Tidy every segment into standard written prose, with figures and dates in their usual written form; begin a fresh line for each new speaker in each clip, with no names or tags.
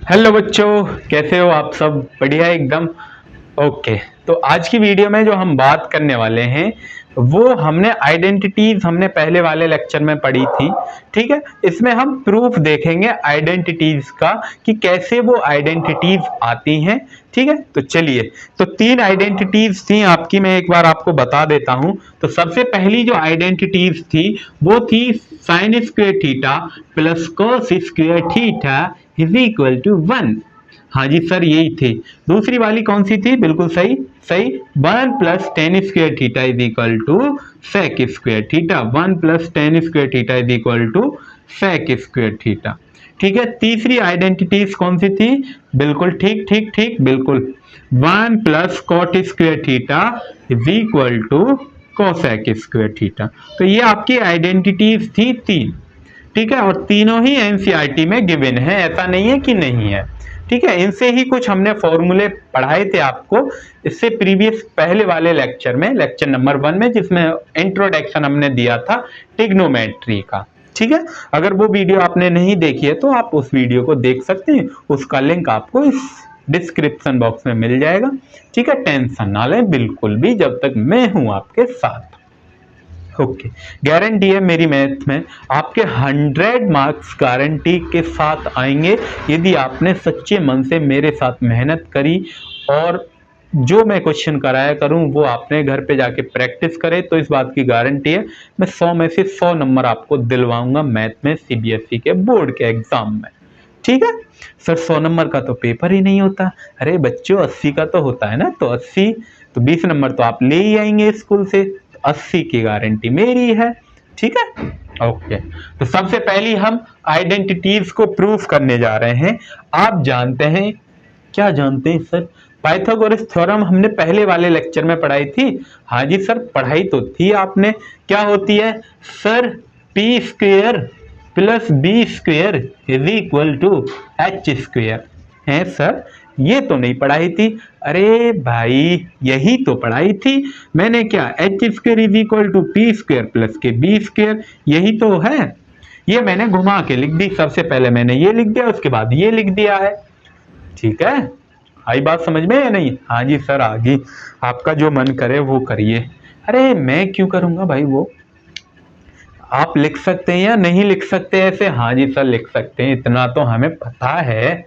Hello बच्चों, कैसे हो आप सब? बढ़िया एकदम। ओके, तो आज की वीडियो में जो हम बात करने वाले हैं वो हमने आइडेंटिटीज हमने पहले वाले लेक्चर में पढ़ी थी। ठीक है, इसमें हम प्रूफ देखेंगे आइडेंटिटीज का कि कैसे वो आइडेंटिटीज आती हैं। ठीक है, तो चलिए, तो तीन आइडेंटिटीज थी आपकी, मैं एक बार आपको बता देता हूं। तो सबसे पहली जो आइडेंटिटीज थी वो थी sine square theta plus cos square theta is equal to 1। हाँ जी सर, यही थी। दूसरी वाली कौन सी थी? बिल्कुल सही सही, 1 plus tan square theta is equal to sec square theta. 1 plus tan square theta is equal to sec square theta. ठीक है, तीसरी आइडेंटिटीज कौन सी थी? बिल्कुल ठीक ठीक ठीक, बिल्कुल 1 plus cot square theta is equal to cosec square theta. तो ये आपकी आइडेंटिटीज थी तीन। ठीक है, और तीनों ही एनसीईआरटी में गिवन है, ऐसा नहीं है कि नहीं है। ठीक है, इनसे ही कुछ हमने फॉर्मूले पढ़ाए थे आपको इससे प्रीवियस पहले वाले लेक्चर में, लेक्चर नंबर 1 में, जिसमें इंट्रोडक्शन हमने दिया था ट्रिग्नोमेट्री का। ठीक है, अगर वो वीडियो आपने नहीं देखी है तो आप उस वीडियो को देख सकते हैं, उसका लिंक आपको इस डिस्क्रिप्शन बॉक्स में मिल जाएगा। ठीक है, टेंशन ना लें बिल्कुल भी, जब तक मैं हूं आपके साथ। ओके, गारंटी है मेरी मैथ में आपके 100 मार्क्स गारंटी के साथ आएंगे यदि आपने सच्चे मन से मेरे साथ मेहनत करी और जो मैं क्वेश्चन कराया करूं वो आपने घर पे जाके प्रैक्टिस करे, तो इस बात की गारंटी है मैं 100 में से 100 नंबर आपको दिलवाऊंगा मैथ में सीबीएसई के बोर्ड के एग्जाम में। ठीक है सर, 100 नंबर का तो पेपर ही नहीं होता। अरे बच्चों, 80 का तो होता है ना, तो 80 तो 20 नंबर तो आप ले ही आएंगे स्कूल से, 80 की गारंटी मेरी है। ठीक है, ओके। तो सबसे पहली हम आइडेंटिटीज को प्रूफ करने जा रहे हैं। आप जानते हैं, क्या जानते हैं सर? पाइथागोरस थ्योरम हमने पहले वाले लेक्चर में पढ़ाई थी। हाँ जी सर, पढ़ाई तो थी आपने। क्या होती है sir? P square plus B square is equal to H square है सर, ये तो नहीं पढ़ाई थी। अरे भाई, यही तो पढ़ाई थी मैंने। क्या H square is equal to P square plus के बी स्क्वेयर, यही तो है। ये मैंने घुमा के लिख दी, सबसे पहले मैंने ये लिख दिया, उसके बाद ये लिख दिया है। ठीक है, आई बात समझ में या नहीं? हाँ जी सर, आ गई। आपका जो मन करे वो करिए। अरे मैं क्यों करूंगा भाई, वो आप लिख सकते हैं या नहीं लिख सकते ऐसे? हाँ जी सर, लिख सकते हैं, इतना तो हमें पता है।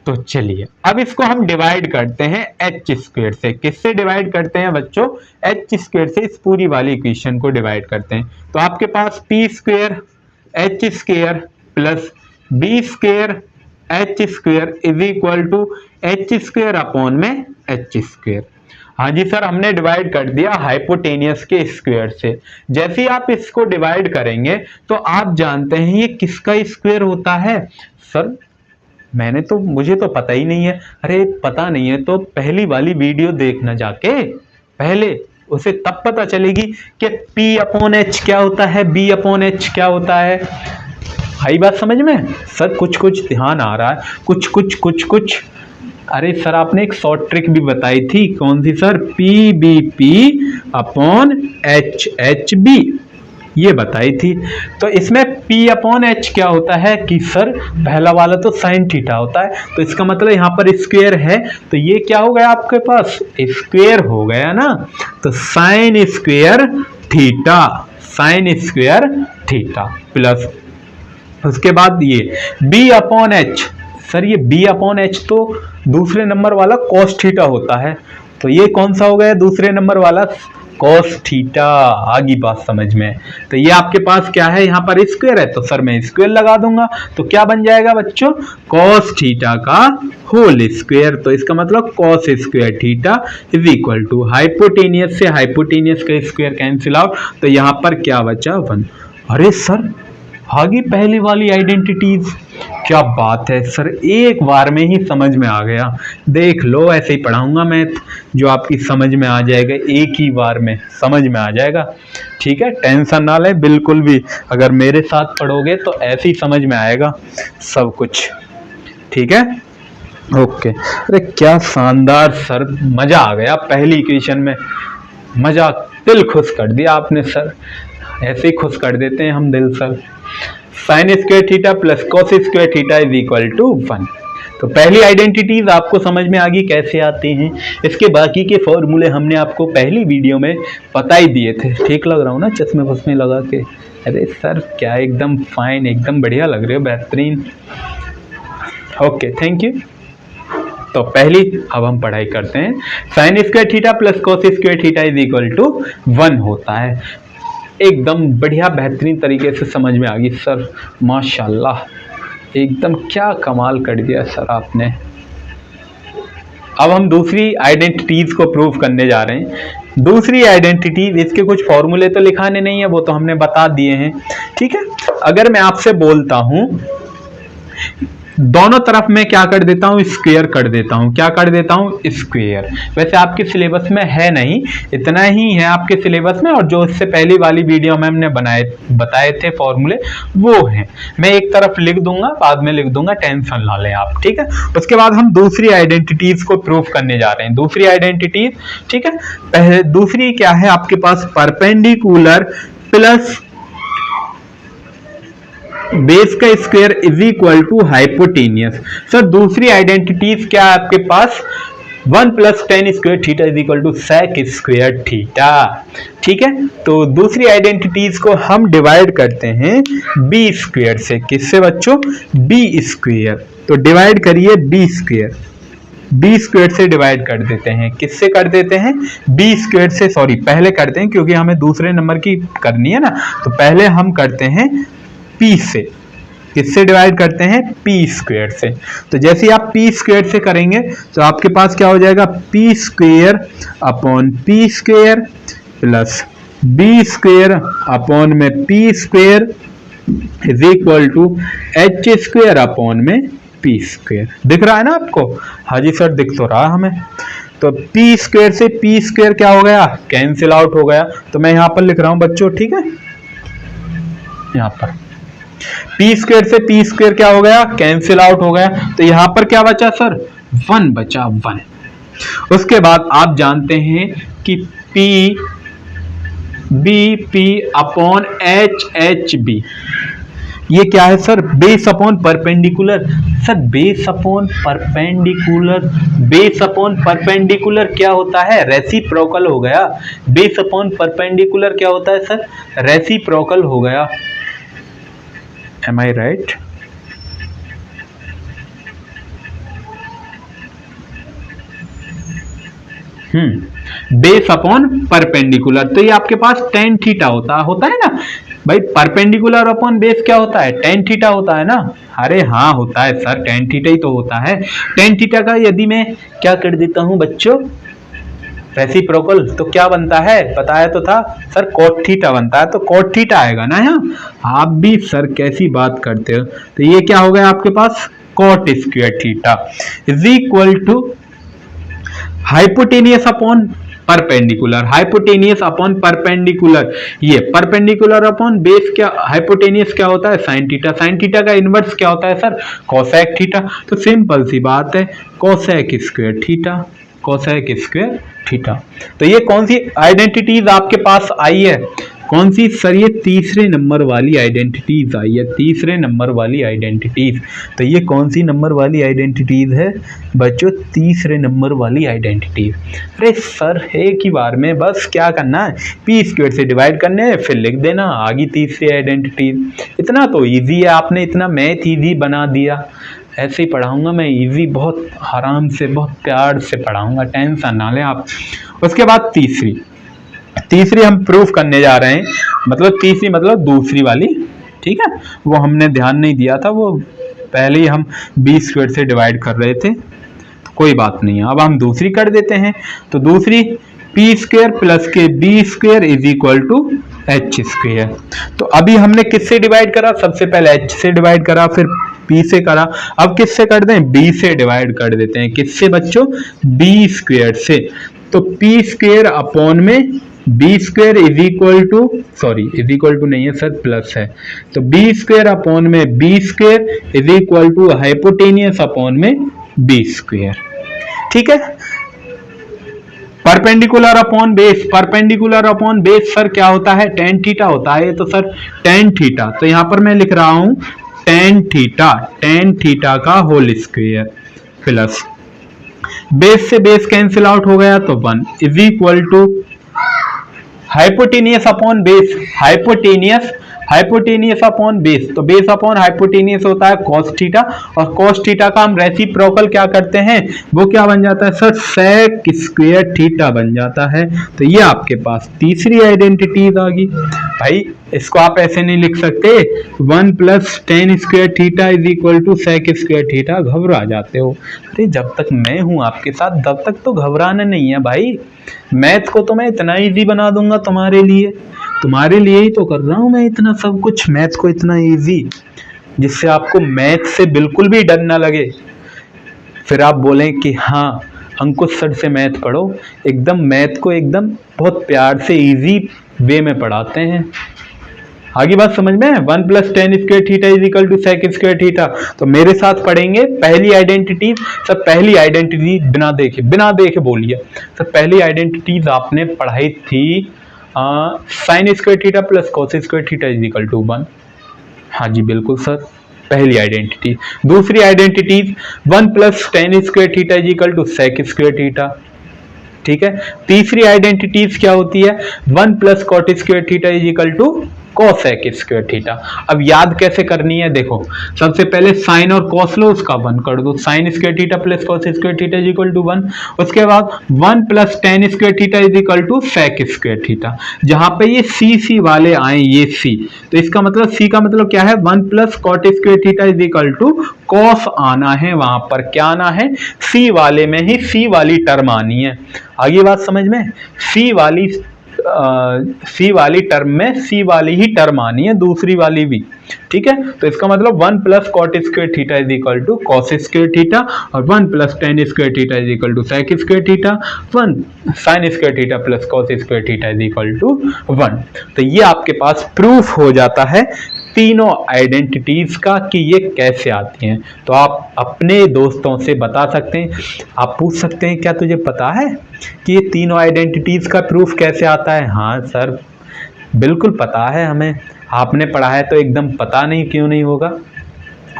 तो चलिए, अब इसको हम डिवाइड करते हैं एच स्क्वेयर से। किससे डिवाइड करते हैं बच्चों? एच स्क्वेयर से इस पूरी वाली इक्वेशन को डिवाइड करते हैं। तो आपके पास P square H square plus B square H square is equal to H square upon में एच स्क्वेयर। हाँ जी सर, हमने डिवाइड कर दिया हाइपोटेनियस के स्क्वायर से। जैसे ही आप इसको डिवाइड करेंगे तो आप जानते हैं ये किसका स्क्वायर होता है? सर मुझे तो पता ही नहीं है। अरे पता नहीं है तो पहली वाली वीडियो देखना जाके, पहले उसे तब पता चलेगी कि P अपॉन एच क्या होता है, B अपॉन एच क्या होता है। आई बात समझ में? सर कुछ कुछ ध्यान आ रहा है, कुछ कुछ कुछ कुछ। अरे सर, आपने एक शॉर्ट ट्रिक भी बताई थी, कौन सी sir? P B P upon H H B, ये बताई थी। तो इसमें P अपॉन एच क्या होता है कि सर पहला वाला तो साइन थीटा होता है, तो इसका मतलब यहाँ पर स्क्वायर है, तो ये क्या हो गया आपके पास? स्क्वायर हो गया ना। तो sign square theta, sign square theta plus उसके बाद ये B अपॉन एच। सर ये B अपॉन एच तो दूसरे नंबर वाला कॉस थीटा होता है, तो ये कौन सा हो गया दूसरे नंबर वाला? Cos theta. आगे बात समझ में? तो ये आपके पास क्या है, यहाँ पर स्क्वायर है, तो सर मैं स्क्वायर लगा दूंगा, तो क्या बन जाएगा बच्चों? कॉस थीटा का होल स्क्वायर। तो इसका मतलब cos square theta is equal to hypotenuse से हाइपोटेनियस का स्क्वायर कैंसिल आउट, तो यहाँ पर क्या बचा? 1। अरे सर, आगे पहली वाली आइडेंटिटीज, क्या बात है सर, एक बार में ही समझ में आ गया। देख लो, ऐसे ही पढ़ाऊंगा मैथ जो आपकी समझ में आ जाएगा, एक ही बार में समझ में आ जाएगा। ठीक है, टेंशन ना ले बिल्कुल भी, अगर मेरे साथ पढ़ोगे तो ऐसे ही समझ में आएगा सब कुछ। ठीक है, ओके। अरे क्या शानदार सर, मजा आ गया पहली इक्वेशन में, मजा, दिल खुश कर दिया आपने सर। ऐसे ही खुश कर देते हैं हम दिल sir. Sine square theta plus cos square theta is equal to 1। तो पहली आइडेंटिटीज आपको समझ में आ गई कैसे आते हैं। इसके बाकी के फॉर्मूले हमने आपको पहली वीडियो में बता ही दिए थे। ठीक लग रहा हूँ ना चश्मे वश्मे लगा के? अरे सर क्या एकदम फाइन, एकदम बढ़िया लग रहे हो, बेहतरीन। Okay thank you. तो पहली अब हम पढ़ाई करते हैं। Sine square theta plus cos square theta is equal to 1 होता है। एकदम बढ़िया बेहतरीन तरीके से समझ में आ गई सर, माशाल्लाह एकदम क्या कमाल कर दिया सर आपने। अब हम दूसरी आइडेंटिटीज को प्रूव करने जा रहे हैं। दूसरी आइडेंटिटीज, इसके कुछ फॉर्मूले तो लिखाने नहीं है, वो तो हमने बता दिए हैं। ठीक है, अगर मैं आपसे बोलता हूं दोनों तरफ मैं क्या कर देता हूं, स्क्वायर कर देता हूं। क्या कर देता हूं? स्क्वायर। वैसे आपके सिलेबस में है नहीं, इतना ही है आपके सिलेबस में, और जो इससे पहली वाली वीडियो में हमने बताए थे फॉर्मूले वो हैं। मैं एक तरफ लिख दूंगा, बाद में लिख दूंगा, टेंशन ना लें आप। ठीक है, उसके बाद हम दूसरी आइडेंटिटीज को प्रूव करने जा रहे हैं। दूसरी आइडेंटिटीज, ठीक है, पहले दूसरी क्या है आपके पास? परपेंडिकुलर प्लस बेस का square is equal to hypotenuse. Sir दूसरी आइडेंटिटीज क्या है आपके पास? 1 plus tan square theta is equal to sec square theta. ठीक है, तो दूसरी आइडेंटिटीज को हम डिवाइड करते हैं बी स्क्वायर से। किससे बच्चों? B square. तो डिवाइड करिए बी स्क्वायर, बी स्क्वायर से डिवाइड कर देते हैं। किससे कर देते हैं? बी स्क्वायर से। सॉरी पहले करते हैं क्योंकि हमें दूसरे नंबर की करनी है ना, तो पहले हम करते हैं पी से। किससे डिवाइड करते हैं? पी स्क्वायर से। तो जैसे ही आप पी स्क्वायर से करेंगे तो आपके पास क्या हो जाएगा? P square upon P square plus B square upon में P square is equal to H square upon में पी स्क्वायर। दिख रहा है ना आपको? हाँ जी सर दिख तो रहा हमें। तो पी स्क्वायर से पी स्क्वायर क्या हो गया? कैंसिल आउट हो गया। तो मैं यहां पर लिख रहा हूं बच्चों, ठीक है, यहां पर पी स्क्वायर से पी स्क्वायर क्या हो गया? कैंसिल आउट हो गया। तो यहां पर क्या बचा सर? 1 बचा, 1। उसके बाद आप जानते हैं कि P B P upon H H B, ये क्या है सर? Base upon perpendicular. Sir base upon perpendicular, base upon perpendicular क्या होता है? रेसिप्रोकल हो गया। बेस अपॉन परपेंडिकुलर क्या होता है सर? रेसिप्रोकल हो गया। Am I right? Base upon perpendicular, तो ये आपके पास टेन थीटा होता है ना भाई। परपेंडिकुलर अपॉन बेस क्या होता है? टेन थीटा होता है ना। अरे हाँ होता है सर, टेन थीटा ही तो होता है। टेन थीटा का यदि मैं क्या कर देता हूं बच्चों? रेसिप्रोकल, तो क्या बनता है? बताया तो था सर, कॉट थीटा बनता है। तो कॉट थीटा आएगा ना यहाँ। आप भी सर कैसी बात करते हो। तो ये क्या हो गया आपके पास? Cot square theta is equal to hypotenuse upon perpendicular. Hypotenuse upon perpendicular, ये परपेंडिकुलर अपॉन बेस क्या? हाइपोटेनियस क्या होता है? Sine theta. साइन थीटा का इनवर्स क्या होता है सर? Cosec theta. तो सिंपल सी बात है, cosec square theta, cosec square theta. तो ये कौन सी आइडेंटिटीज आपके पास आई है? कौन सी सर? ये तीसरे नंबर वाली आइडेंटिटीज आई है, तीसरे नंबर वाली आइडेंटिटीज। तो ये कौन सी नंबर वाली आइडेंटिटीज है बच्चों? तीसरे नंबर वाली आइडेंटिटीज। अरे सर एक ही बार में बस क्या करना है? पी स्क्वायर से डिवाइड करने है, फिर लिख देना, आ गई तीसरी आइडेंटिटीज। इतना तो ईजी है, आपने इतना मैथ ईजी बना दिया। ऐसे ही पढ़ाऊंगा मैं इजी, बहुत आराम से, बहुत प्यार से पढ़ाऊंगा, टेंशन ना लें आप। उसके बाद तीसरी हम प्रूफ करने जा रहे हैं, मतलब तीसरी मतलब दूसरी वाली, ठीक है, वो हमने ध्यान नहीं दिया था, वो पहले ही हम बी स्क्वायर से डिवाइड कर रहे थे, तो कोई बात नहीं है। अब हम दूसरी कर देते हैं। तो दूसरी पी स्क्वायर प्लस के B square is equal to H square. तो अभी हमने किससे डिवाइड करा? सबसे पहले एच से डिवाइड करा, फिर पी से करा। अब किससे कर दें? बी से डिवाइड कर देते हैं। किससे बच्चों? बी स्क्वायर से। तो पी स्क्वायर अपॉन में B square is equal to, sorry is equal to नहीं है सर, प्लस है। तो बी स्क्वायर अपॉन में B square is equal to hypotenuse upon में बी स्क्वायर। ठीक है, perpendicular upon base, perpendicular upon base sir क्या होता है? टेन थीटा होता है। तो सर टेन थीटा, तो यहां पर मैं लिख रहा हूं टेन थीटा, टेन थीटा का होल स्क्वायर। प्लस बेस से बेस कैंसिल आउट हो गया तो 1 is equal to hypotenuse upon base, hypotenuse upon base, तो बेस अपॉन हाइपोटेनियस होता है cos थीटा, और cos थीटा का हम रेसिप्रोकल क्या करते हैं, वो क्या बन जाता है सर, sec स्क्वायर थीटा बन जाता है। तो ये आपके पास तीसरी आइडेंटिटीज आ गई। भाई इसको आप ऐसे नहीं लिख सकते 1 plus tan square theta is equal to sec square theta, घबरा जाते हो। अरे जब तक मैं हूं आपके साथ तब तक तो घबराना नहीं है भाई। मैथ को तो मैं इतना इजी बना दूंगा तुम्हारे लिए ही तो कर रहा हूं मैं इतना सब कुछ, मैथ को इतना इजी जिससे आपको मैथ से बिल्कुल भी डर ना लगे। फिर आप बोलें कि हाँ अंकुश सर से मैथ पढ़ो, एकदम मैथ को एकदम बहुत प्यार से इजी वे में पढ़ाते हैं। आगे बात समझ में? 1 plus tan square theta is equal to sec square theta. तो मेरे साथ पढ़ेंगे पहली आइडेंटिटी। सब पहली आइडेंटिटी बिना देखे बोलिए। सब पहली आइडेंटिटीज आपने पढ़ाई थी sine square theta plus cos square theta is equal to 1। हाँ जी बिल्कुल सर, पहली आइडेंटिटी। दूसरी identities 1 plus tan square theta is equal to sec square theta, ठीक है। तीसरी आइडेंटिटीज क्या होती है, 1 plus cot square theta is equal to cosec square theta. अब याद कैसे करनी है, देखो सबसे पहले साइन और कॉस लो, उसका 1 कर दो, sine square theta plus cos square theta is equal to 1। उसके बाद 1 plus tan square theta is equal to sec square theta. जहां पे ये सी वाले आए, ये सी, तो इसका मतलब सी का मतलब क्या है, 1 plus cot square theta is equal to cos आना है, वहां पर क्या आना है, सी वाले में ही सी वाली टर्म आनी है। आगे बात समझ में? सी वाली टर्म में सी वाली ही टर्म आनी है, दूसरी वाली भी, ठीक है। तो इसका मतलब 1 plus cot square theta is equal to cos square theta, और 1 plus tan square theta is equal to sec square theta, 1 sine square theta plus cos square theta is equal to 1। तो ये आपके पास प्रूफ हो जाता है तीनों identities का कि ये कैसे आती हैं। तो आप अपने दोस्तों से बता सकते हैं, आप पूछ सकते हैं क्या तुझे पता है कि ये तीनों आइडेंटिटीज का प्रूफ कैसे आता है। हाँ सर बिल्कुल पता है हमें, आपने पढ़ा है तो एकदम पता नहीं क्यों नहीं होगा।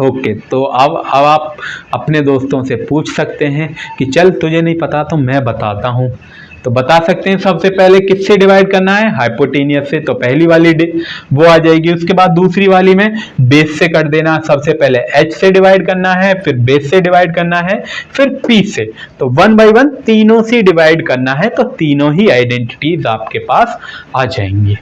ओके, तो अब आप अपने दोस्तों से पूछ सकते हैं कि चल तुझे नहीं पता तो मैं बताता हूँ। तो बता सकते हैं सबसे पहले किससे डिवाइड करना है, हाइपोटेनियस से, तो पहली वाली वो आ जाएगी। उसके बाद दूसरी वाली में बेस से कर देना, सबसे पहले h से डिवाइड करना है, फिर बेस से डिवाइड करना है, फिर p से, तो 1 बाई 1 तीनों से डिवाइड करना है, तो तीनों ही आइडेंटिटीज आपके पास आ जाएंगी।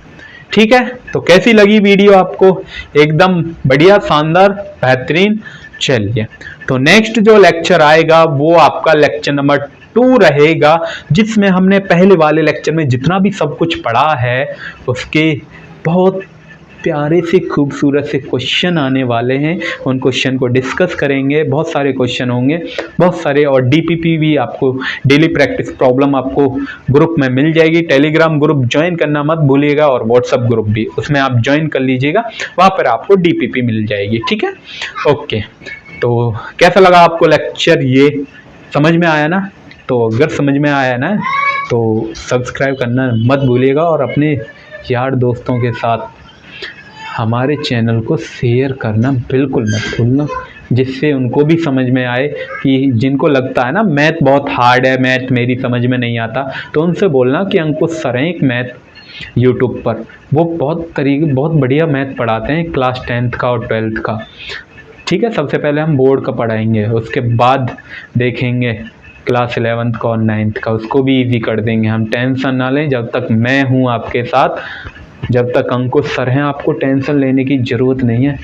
ठीक है, तो कैसी लगी वीडियो आपको? एकदम बढ़िया, शानदार, बेहतरीन। चलिए, तो नेक्स्ट जो लेक्चर आएगा वो आपका लेक्चर नंबर 2 रहेगा, जिसमें हमने पहले वाले लेक्चर में जितना भी सब कुछ पढ़ा है उसके बहुत प्यारे से खूबसूरत से क्वेश्चन आने वाले हैं। उन क्वेश्चन को डिस्कस करेंगे, बहुत सारे क्वेश्चन होंगे, बहुत सारे, और डीपीपी भी आपको, डेली प्रैक्टिस प्रॉब्लम आपको ग्रुप में मिल जाएगी। टेलीग्राम ग्रुप ज्वाइन करना मत भूलिएगा, और व्हाट्सएप ग्रुप भी, उसमें आप ज्वाइन कर लीजिएगा, वहाँ पर आपको डीपीपी मिल जाएगी। ठीक है, ओके। तो कैसा लगा आपको लेक्चर? ये समझ में आया ना? तो अगर समझ में आया ना तो सब्सक्राइब करना मत भूलिएगा, और अपने यार दोस्तों के साथ हमारे चैनल को शेयर करना बिल्कुल मत भूलना, जिससे उनको भी समझ में आए। कि जिनको लगता है ना मैथ बहुत हार्ड है, मैथ मेरी समझ में नहीं आता, तो उनसे बोलना कि अंकुश सर हैं एक मैथ यूट्यूब पर, वो बहुत बढ़िया मैथ पढ़ाते हैं, क्लास 10th का और 12th का। ठीक है, सबसे पहले हम बोर्ड का पढ़ाएंगे, उसके बाद देखेंगे क्लास 11th का और 9th का, उसको भी इजी कर देंगे हम। टेंशन ना लें, जब तक मैं हूँ आपके साथ, जब तक अंकुश सर हैं, आपको टेंशन लेने की ज़रूरत नहीं है।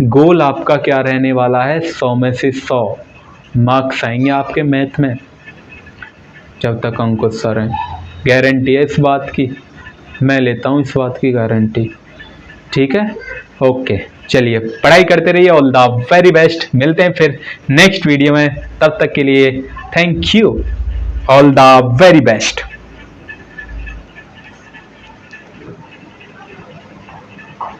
गोल आपका क्या रहने वाला है, 100 में से 100 मार्क्स आएंगे आपके मैथ में, जब तक अंकुश सर हैं। गारंटी है इस बात की, मैं लेता हूँ इस बात की गारंटी। ठीक है, ओके, चलिए पढ़ाई करते रहिए। All the very best. मिलते हैं फिर नेक्स्ट वीडियो में, तब तक के लिए thank you. All the very best.